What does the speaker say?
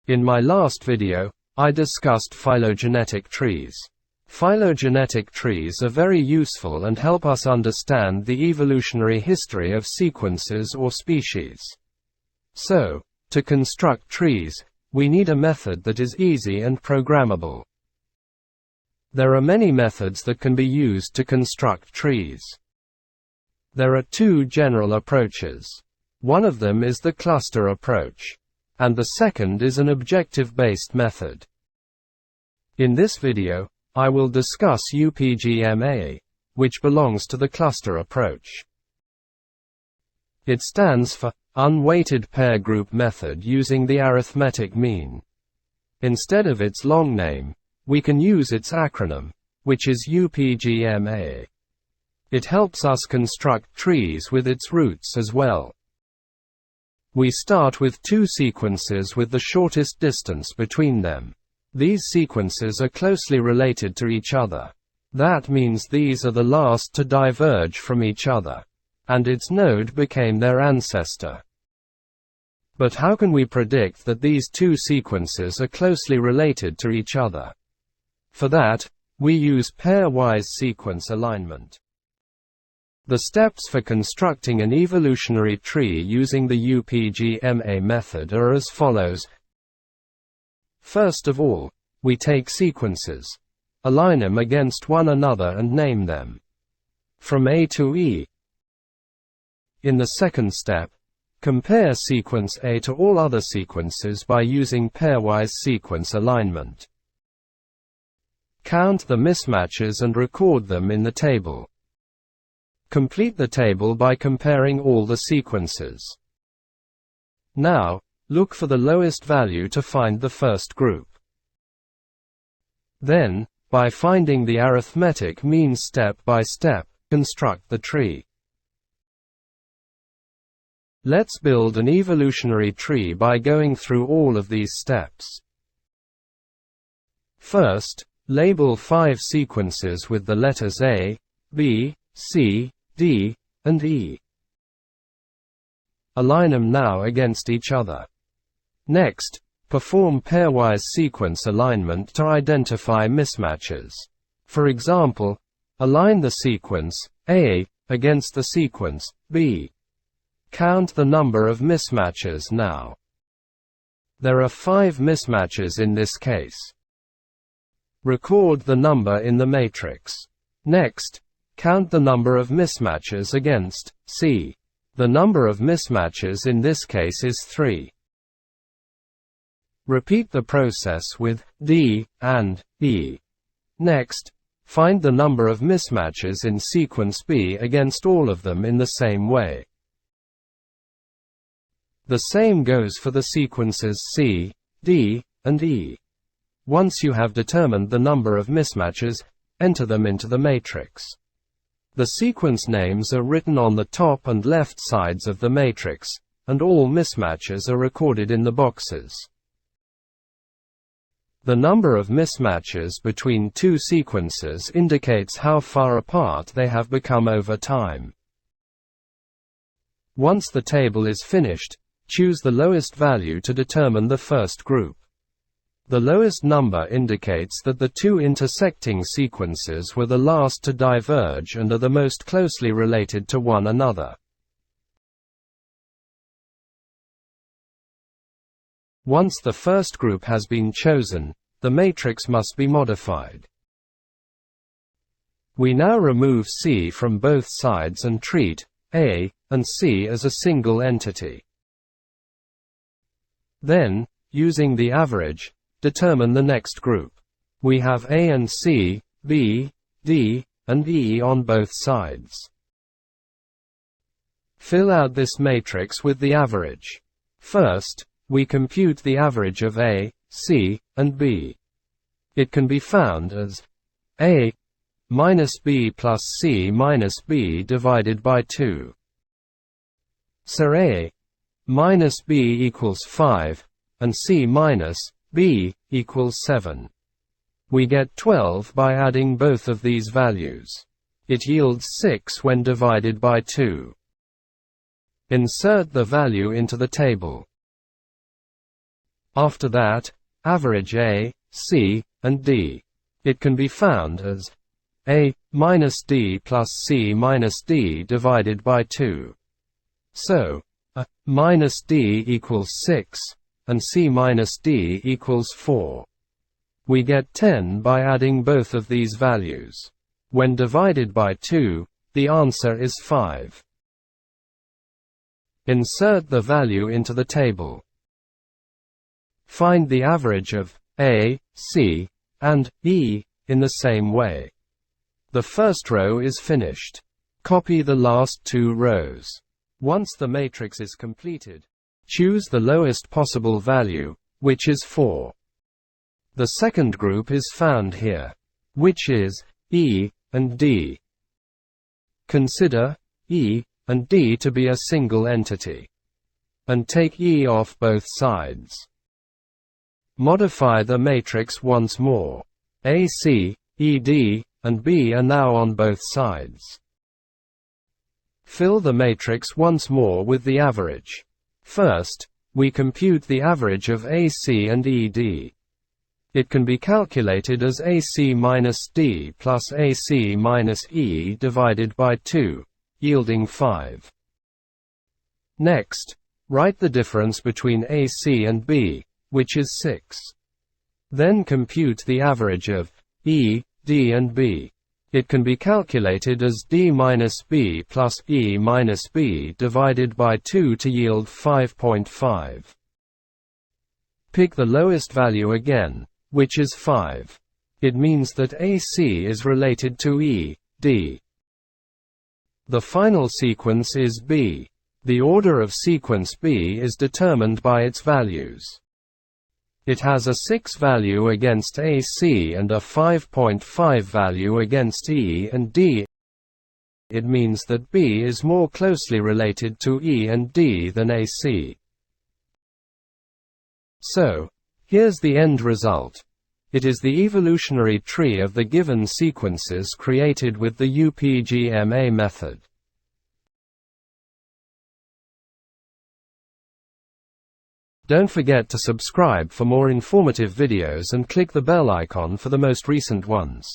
In my last video, I discussed phylogenetic trees. Phylogenetic trees are very useful and help us understand the evolutionary history of sequences or species. So, to construct trees, we need a method that is easy and programmable. There are many methods that can be used to construct trees. There are two general approaches. One of them is the cluster approach, and the second is an objective-based method. In this video, I will discuss UPGMA, which belongs to the cluster approach. It stands for Unweighted Pair Group Method using the Arithmetic Mean. Instead of its long name, we can use its acronym, which is UPGMA. It helps us construct trees with its roots as well. We start with two sequences with the shortest distance between them. These sequences are closely related to each other. That means these are the last to diverge from each other, and its node became their ancestor. But how can we predict that these two sequences are closely related to each other? For that, we use pairwise sequence alignment. The steps for constructing an evolutionary tree using the UPGMA method are as follows. First of all, we take sequences, align them against one another and name them from A to E. In the second step, compare sequence A to all other sequences by using pairwise sequence alignment. Count the mismatches and record them in the table. Complete the table by comparing all the sequences. Now, look for the lowest value to find the first group. Then, by finding the arithmetic mean step by step, construct the tree. Let's build an evolutionary tree by going through all of these steps. First, label 5 sequences with the letters A, B, C, D, and E. Align them now against each other. Next, perform pairwise sequence alignment to identify mismatches. For example, align the sequence A against the sequence B. Count the number of mismatches now. There are 5 mismatches in this case. Record the number in the matrix. Next, count the number of mismatches against C. The number of mismatches in this case is 3. Repeat the process with D and E. Next, find the number of mismatches in sequence B against all of them in the same way. The same goes for the sequences C, D, and E. Once you have determined the number of mismatches, enter them into the matrix. The sequence names are written on the top and left sides of the matrix, and all mismatches are recorded in the boxes. The number of mismatches between two sequences indicates how far apart they have become over time. Once the table is finished, choose the lowest value to determine the first group. The lowest number indicates that the two intersecting sequences were the last to diverge and are the most closely related to one another. Once the first group has been chosen, the matrix must be modified. We now remove C from both sides and treat A and C as a single entity. Then, using the average, determine the next group. We have A and C, B, D, and E on both sides. Fill out this matrix with the average. First, we compute the average of A, C, and B. It can be found as A minus B plus C minus B divided by 2. So A minus B equals 5, and C minus B equals 7. We get 12 by adding both of these values. It yields 6 when divided by 2. Insert the value into the table. After that, average A, C, and D. It can be found as A minus D plus C minus D divided by 2. So, A minus D equals 6, and C minus D equals 4. We get 10 by adding both of these values. When divided by 2, the answer is 5. Insert the value into the table. Find the average of A, C, and E in the same way. The first row is finished. Copy the last 2 rows. Once the matrix is completed, choose the lowest possible value, which is 4. The second group is found here, which is E and D. Consider E and D to be a single entity, and take E off both sides. Modify the matrix once more. AC, ED, and B are now on both sides. Fill the matrix once more with the average. First, we compute the average of AC and ED. It can be calculated as AC minus D plus AC minus E divided by 2, yielding 5. Next, write the difference between AC and B, which is 6. Then compute the average of E, D and B. It can be calculated as D minus B plus E minus B divided by 2 to yield 5.5. Pick the lowest value again, which is 5. It means that AC is related to E, D. The final sequence is B. The order of sequence B is determined by its values. It has a 6 value against AC and a 5.5 value against E and D. It means that B is more closely related to E and D than AC. So, here's the end result. It is the evolutionary tree of the given sequences created with the UPGMA method. Don't forget to subscribe for more informative videos and click the bell icon for the most recent ones.